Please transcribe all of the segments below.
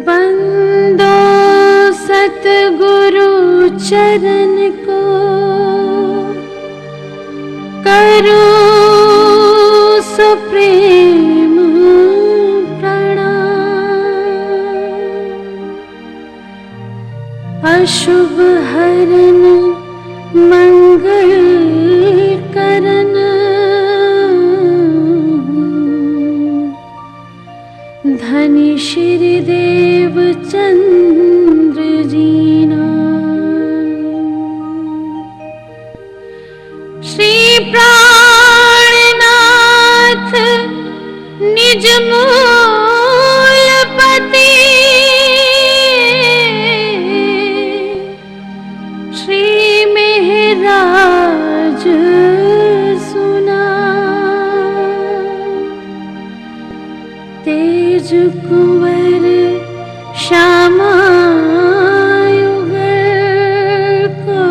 बंदो सतगुरु चरण को, करो सुप्रेम प्रणाम। अशुभ हरन मंगल करन, धनी श्री देव चंद्र जीना। श्री प्राणनाथ निज मूलपति, श्री मेहराज सुना। तेज कुंवर श्यामा युगल को,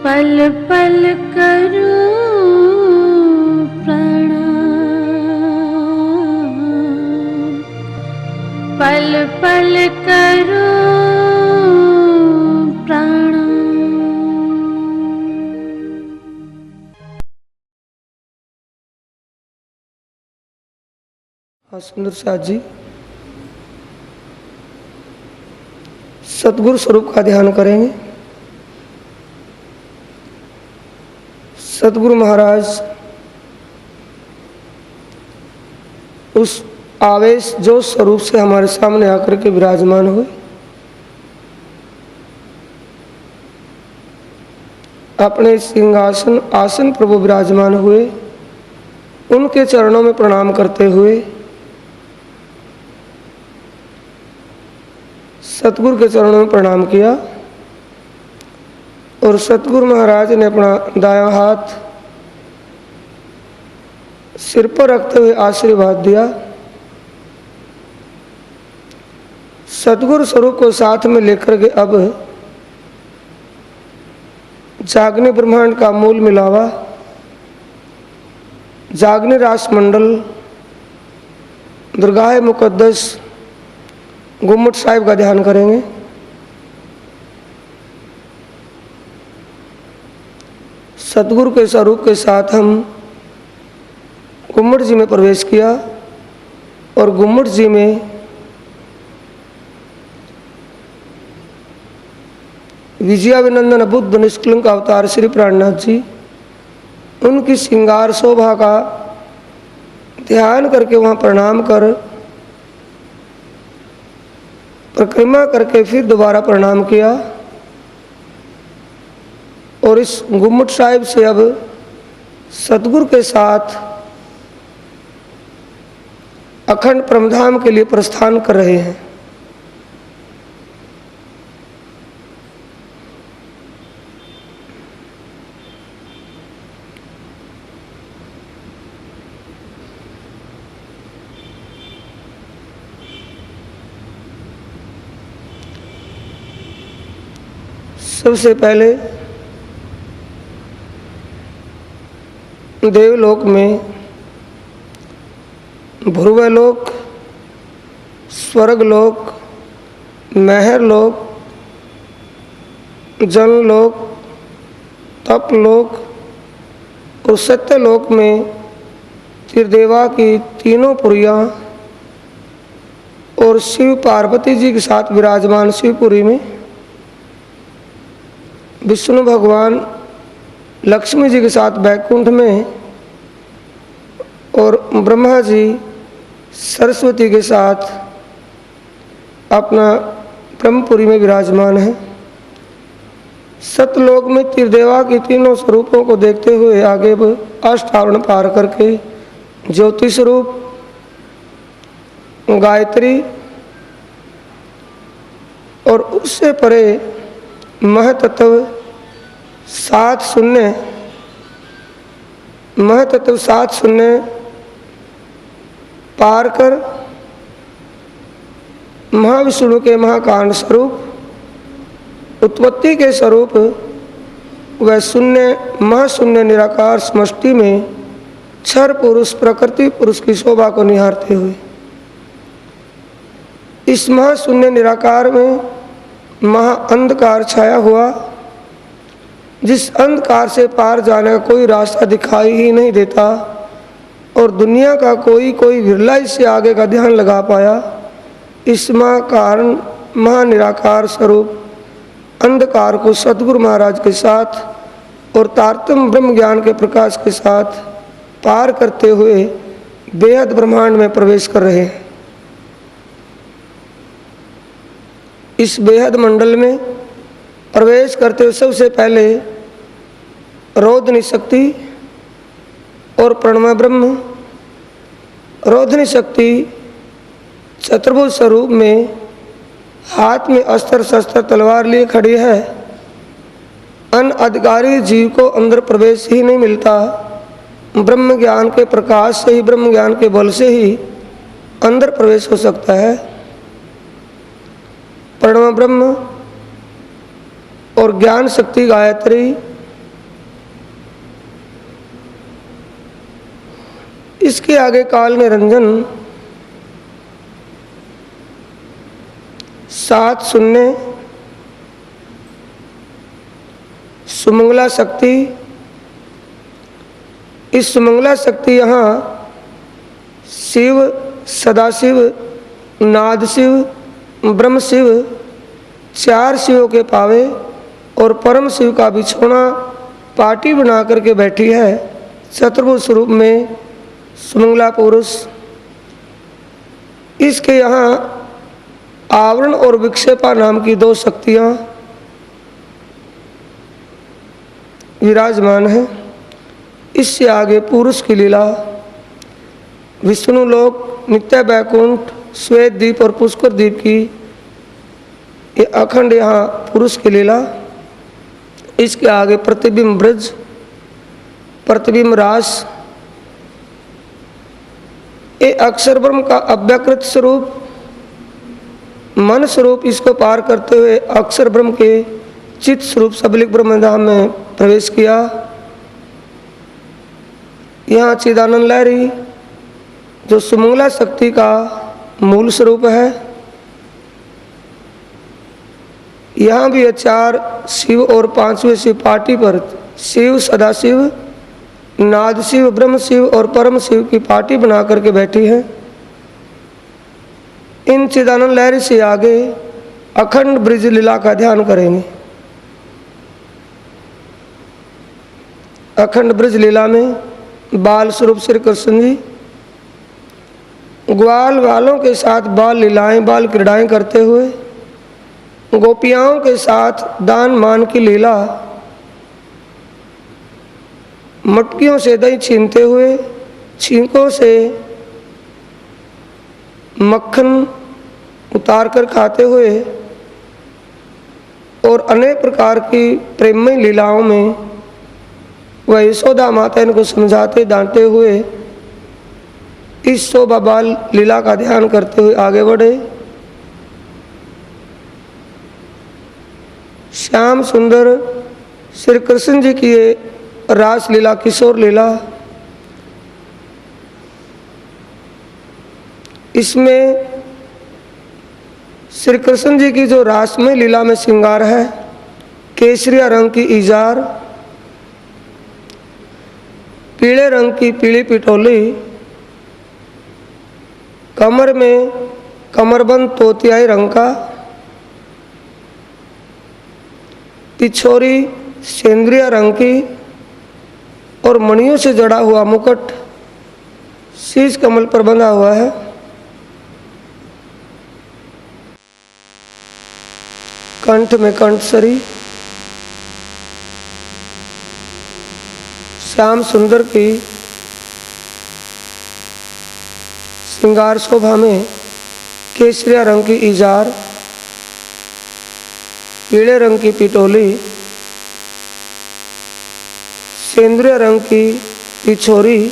पल पल करूं प्रणाम, पल पल करूं प्रणाम। सुंदर साथ जी, सतगुरु स्वरूप का ध्यान करेंगे। सतगुरु महाराज उस आवेश जो स्वरूप से हमारे सामने आकर के विराजमान हुए, अपने सिंहासन आसन प्रभु विराजमान हुए, उनके चरणों में प्रणाम करते हुए सतगुरु के चरणों में प्रणाम किया। और सतगुरु महाराज ने अपना दायां हाथ सिर पर रखते हुए आशीर्वाद दिया। सतगुरु स्वरूप को साथ में लेकर के अब जागने ब्रह्मांड का मूल मिलावा, जागने रासमंडल, दरगाह मुकद्दस गुम्मट साहिब का ध्यान करेंगे। सतगुरु के स्वरूप के साथ हम गुम्मट जी में प्रवेश किया और गुम्मट जी में विजयाभिनंदन बुद्ध निष्कलंक अवतार श्री प्राणनाथ जी, उनकी श्रृंगार शोभा का ध्यान करके वहाँ प्रणाम कर परिक्रमा करके फिर दोबारा प्रणाम किया। और इस गुम्मट साहिब से अब सतगुरु के साथ अखंड परमधाम के लिए प्रस्थान कर रहे हैं। सबसे पहले देवलोक में भुर्वलोक, स्वर्गलोक, महरलोक, जनलोक, तपलोक और सत्यलोक में त्रिदेवा की तीनों पुरियां और शिव पार्वती जी के साथ विराजमान शिवपुरी में विष्णु भगवान लक्ष्मी जी के साथ बैकुंठ में और ब्रह्मा जी सरस्वती के साथ अपना ब्रह्मपुरी में विराजमान है। सतलोक में त्रिदेवा की तीनों स्वरूपों को देखते हुए आगे अष्टावरण पार करके ज्योति स्वरूप, गायत्री और उससे परे महतत्व सात शून्य पार कर महाविष्णु के महाकांड स्वरूप, उत्पत्ति के स्वरूप वह शून्य महाशून्य निराकार समष्टि में क्षर पुरुष प्रकृति पुरुष की शोभा को निहारते हुए इस महाशून्य निराकार में महा अंधकार छाया हुआ, जिस अंधकार से पार जाने का कोई रास्ता दिखाई ही नहीं देता और दुनिया का कोई विरला इससे आगे का ध्यान लगा पाया। इस महाकारण महानिराकार स्वरूप अंधकार को सतगुरु महाराज के साथ और तारतम्य ब्रह्म ज्ञान के प्रकाश के साथ पार करते हुए बेहद ब्रह्मांड में प्रवेश कर रहे हैं। इस बेहद मंडल में प्रवेश करते हुए सबसे पहले रोधनी शक्ति और प्रणमय ब्रह्म। रोधनी शक्ति चतुर्भुज स्वरूप में हाथ में अस्त्र शस्त्र तलवार लिए खड़ी है। अनअधिकारी जीव को अंदर प्रवेश ही नहीं मिलता। ब्रह्म ज्ञान के प्रकाश से ही, ब्रह्म ज्ञान के बल से ही अंदर प्रवेश हो सकता है। प्रणव ब्रह्म और ज्ञान शक्ति गायत्री, इसके आगे काल निरंजन, 7 शून्य, सुमंगला शक्ति। इस सुमंगला शक्ति यहाँ शिव, सदाशिव, नाद शिव, ब्रह्म शिव, 4 शिवों के पावे और परम शिव का बिछोना पार्टी बना करके बैठी है। चतुर्भुज स्वरूप में सुमंगला पुरुष। इसके यहाँ आवरण और विक्षेपा नाम की 2 शक्तियाँ विराजमान है। इससे आगे पुरुष की लीला, विष्णु लोक, नित्य बैकुंठ, श्वेत द्वीप और पुष्कर द्वीप की ये अखंड यहाँ पुरुष की लीला। इसके आगे प्रतिबिंब ब्रज, प्रतिबिंब रास, ये अक्षर ब्रह्म का अव्यकृत स्वरूप, मन स्वरूप। इसको पार करते हुए अक्षर ब्रह्म के चित्त स्वरूप सबलिक ब्रह्मधाम में प्रवेश किया। यहाँ चिदानंद लहरी जो सुमंगला शक्ति का मूल स्वरूप है, यहाँ भी 4 शिव और 5वें शिव पार्टी पर शिव, सदाशिव, नाद शिव, ब्रह्म शिव और परम शिव की पार्टी बना करके बैठी है। इन चिदानंद लहरी से आगे अखंड ब्रिज लीला का ध्यान करेंगे। अखंड ब्रिज लीला में बाल स्वरूप श्री कृष्ण जी ग्वाल वालों के साथ बाल लीलाएं, बाल क्रीड़ाएं करते हुए, गोपियाओं के साथ दान मान की लीला, मटकियों से दही छीनते हुए, छींकों से मक्खन उतार कर खाते हुए और अनेक प्रकार की प्रेममय लीलाओं में वह यशोदा माता इनको समझाते डांटते हुए इस शोभा बाल लीला का ध्यान करते हुए आगे बढ़े। श्याम सुंदर श्री कृष्ण जी की ये रास लीला, किशोर लीला, इसमें श्री कृष्ण जी की जो रासमय लीला में श्रृंगार है, केसरिया रंग की इजार, पीले रंग की पीली पिटोली, कमर में कमरबंद तोतियाई रंग का, पिछोरी सेंद्रिया रंग की और मणियों से जड़ा हुआ मुकुट शीश कमल पर बंधा हुआ है। कंठ में कंठसरी, श्याम सुंदर की श्रृंगार शोभा में केसरिया रंग की इजार, पीले रंग की पिटोली, सेंद्रिय रंग की पिछोरी,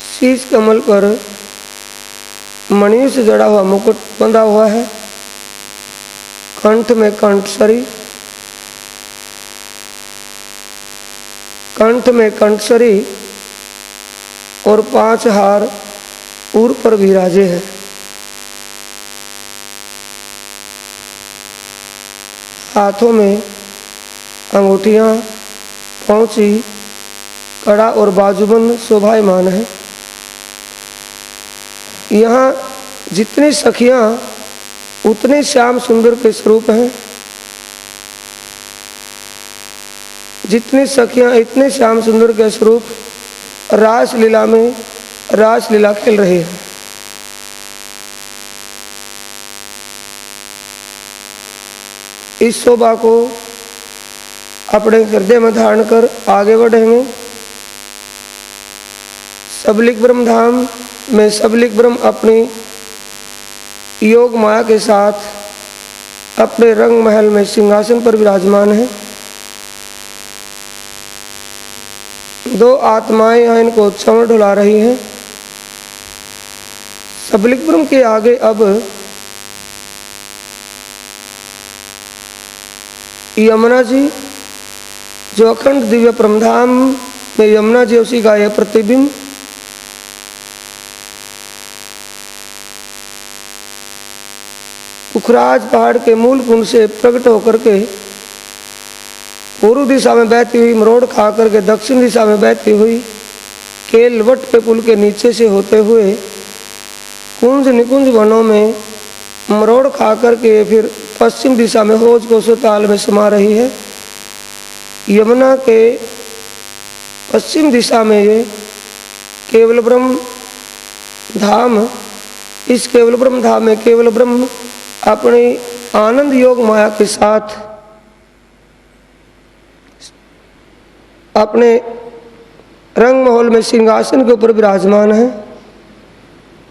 शीश कमल पर मणियों से जड़ा हुआ मुकुट बंधा हुआ है। कंठ में कंठसरी, कंठ में कंठसरी और 5 हार ऊर पर विराजे हैं। हाथों में अंगूठियां, पौंची, कड़ा और बाजूबंद शोभायमान है। यहाँ जितनी सखियां उतने श्याम सुंदर के स्वरूप हैं, जितनी सखियां इतने श्याम सुंदर के स्वरूप रास लीला में रास लीला खेल रहे हैं। इस शोभा को अपने हृदय में धारण कर आगे बढ़ेंगे। सबलिक ब्रह्म धाम में सबलिक ब्रह्म अपनी योग माया के साथ अपने रंग महल में सिंहासन पर विराजमान है। 2 आत्माएं यहाँ इनको चंवर ढुला रही हैं। सबलिक ब्रह्म के आगे अब यमुना जी, जो अखंड दिव्य परमधाम में यमुना जी उसी का यह प्रतिबिंब, पुखराज पहाड़ के मूल कुंड से प्रकट होकर के पूर्व दिशा में बहती हुई मरोड़ खा करके दक्षिण दिशा में बहती हुई केलवट के पुल के नीचे से होते हुए कुंज निकुंज वनों में मरोड़ खा करके फिर पश्चिम दिशा में होज कोसो ताल में समा रही है। यमुना के पश्चिम दिशा में ये केवल ब्रह्म धाम, इस केवल ब्रह्म धाम में केवल ब्रह्म अपनी आनंद योग माया के साथ अपने रंग महल में सिंहासन के ऊपर विराजमान है।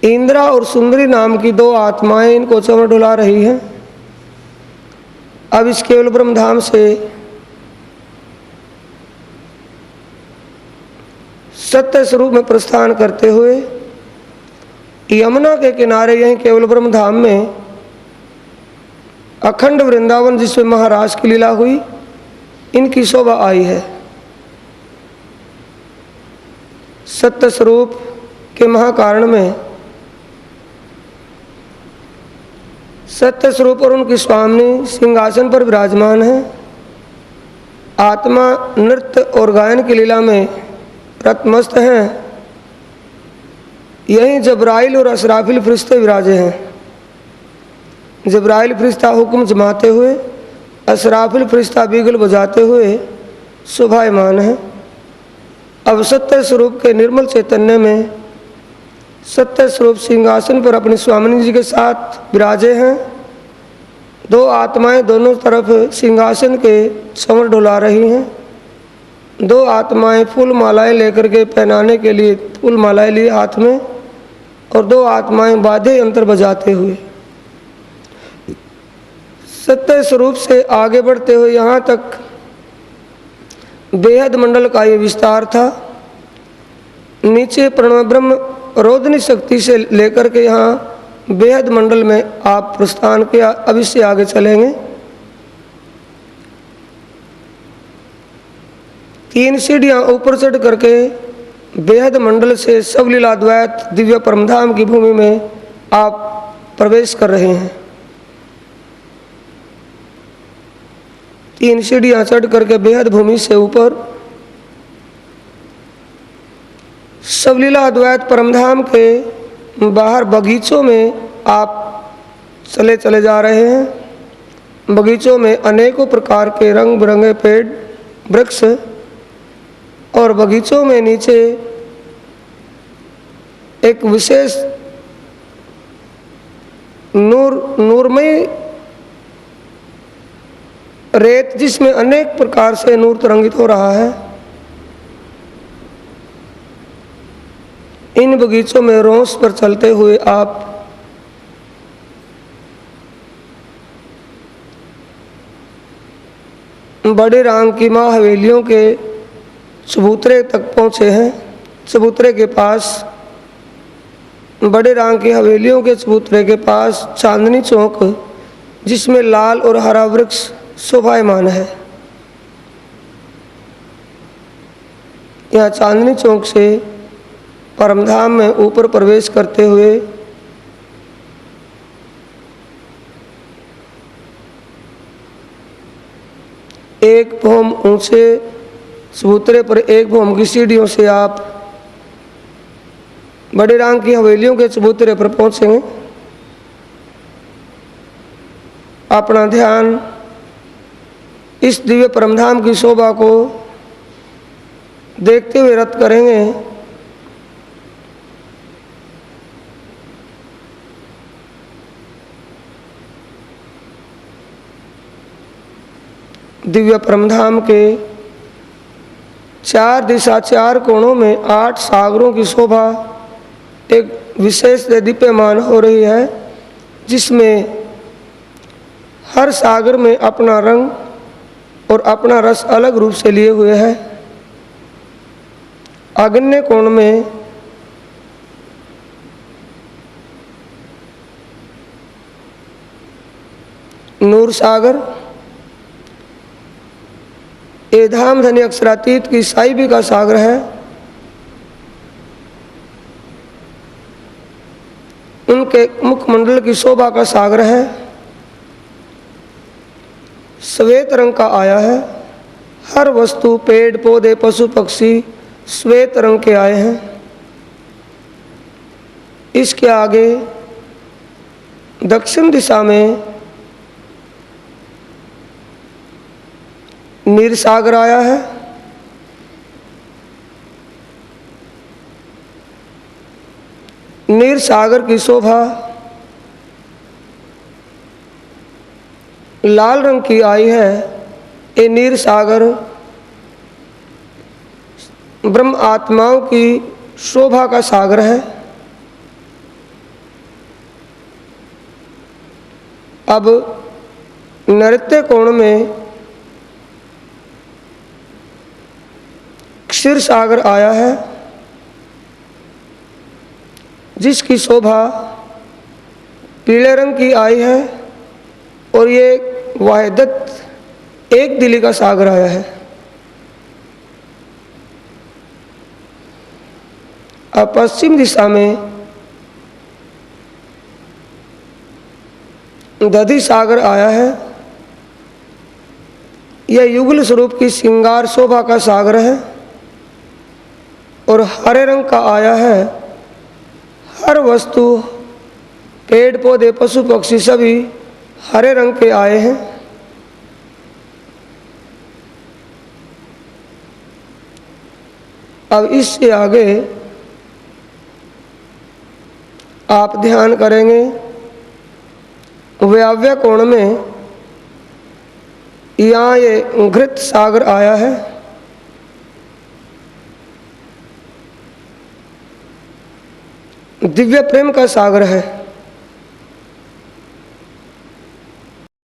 इंद्रा और सुंदरी नाम की 2 आत्माएं इनको चंवर ढुला रही हैं। अब इस केवल ब्रह्म धाम से सत्य स्वरूप में प्रस्थान करते हुए यमुना के किनारे यहीं केवल ब्रह्म धाम में अखंड वृंदावन जिसमें महाराज की लीला हुई, इनकी शोभा आई है। सत्य स्वरूप के महाकारण में सत्य स्वरूप और उनकी स्वामिनी सिंहासन पर विराजमान है। आत्मा नृत्य और गायन की लीला में रतमस्त हैं। यहीं जबराइल और असराफिल फरिश्ते विराजे हैं। जबराइल फरिश्ता हुक्म जमाते हुए, असराफिल फरिश्ता बीगल बजाते हुए शोभायमान है। अब सत्य स्वरूप के निर्मल चैतन्य में सत्य स्वरूप सिंहासन पर अपनी स्वामिनी जी के साथ विराजे हैं। 2 आत्माएं दोनों तरफ सिंहासन के चंवर ढुला रही हैं। 2 आत्माएं फूल मालाएं लेकर के पहनाने के लिए फूल मालाएं लिए हाथ में, और 2 आत्माएं बाधे यंत्र बजाते हुए सत्य स्वरूप से आगे बढ़ते हुए यहाँ तक बेहद मंडल का ये विस्तार था। नीचे प्रणव ब्रह्म रोधनी शक्ति से लेकर के यहाँ बेहद मंडल में आप प्रस्थान किया। अब इससे आगे चलेंगे। 3 सीढ़ियाँ ऊपर चढ़ करके बेहद मंडल से सब लीलाद्वैत दिव्य परमधाम की भूमि में आप प्रवेश कर रहे हैं। 3 सीढ़ियाँ चढ़ करके बेहद भूमि से ऊपर सब लीला अद्वैत परमधाम के बाहर बगीचों में आप चले जा रहे हैं। बगीचों में अनेकों प्रकार के रंग बिरंगे पेड़ वृक्ष, और बगीचों में नीचे एक विशेष नूरमय रेत जिसमें अनेक प्रकार से नूर तरंगित हो रहा है। इन बगीचों में रोंस पर चलते हुए आप बड़े राम की माँ हवेलियों के चबूतरे तक पहुँचे हैं। चबूतरे के पास बड़े राम की हवेलियों के चबूतरे के पास चांदनी चौक, जिसमें लाल और हरा वृक्ष शोभायमान है। यहाँ चांदनी चौक से परमधाम में ऊपर प्रवेश करते हुए एक भौम ऊंचे चबूतरे पर एक भौम की सीढ़ियों से आप बड़े रंग की हवेलियों के चबूतरे पर पहुंचेंगे। अपना ध्यान इस दिव्य परमधाम की शोभा को देखते हुए रत करेंगे। दिव्य परमधाम के चार दिशा चार कोणों में 8 सागरों की शोभा एक विशेष दीप्यमान हो रही है, जिसमें हर सागर में अपना रंग और अपना रस अलग रूप से लिए हुए है। आग्नेय कोण में नूर सागर, ये धाम धनी अक्षरातीत की साहिबी का सागर है। उनके मुखमंडल की शोभा का सागर है। श्वेत रंग का आया है। हर वस्तु, पेड़ पौधे, पशु पक्षी श्वेत रंग के आए हैं। इसके आगे दक्षिण दिशा में नीर सागर आया है। नीर सागर की शोभा लाल रंग की आई है। ये नीर सागर ब्रह्म आत्माओं की शोभा का सागर है। अब नृत्य कोण में क्षीर सागर आया है, जिसकी शोभा पीले रंग की आई है और ये वाहिदत एक दिली का सागर आया है। अब पश्चिम दिशा में दधि सागर आया है। यह युगल स्वरूप की श्रृंगार शोभा का सागर है और हरे रंग का आया है। हर वस्तु, पेड़ पौधे, पशु पक्षी सभी हरे रंग के आए हैं। अब इससे आगे आप ध्यान करेंगे वायव्य कोण में यहाँ ये घृत सागर आया है। दिव्य प्रेम का सागर है।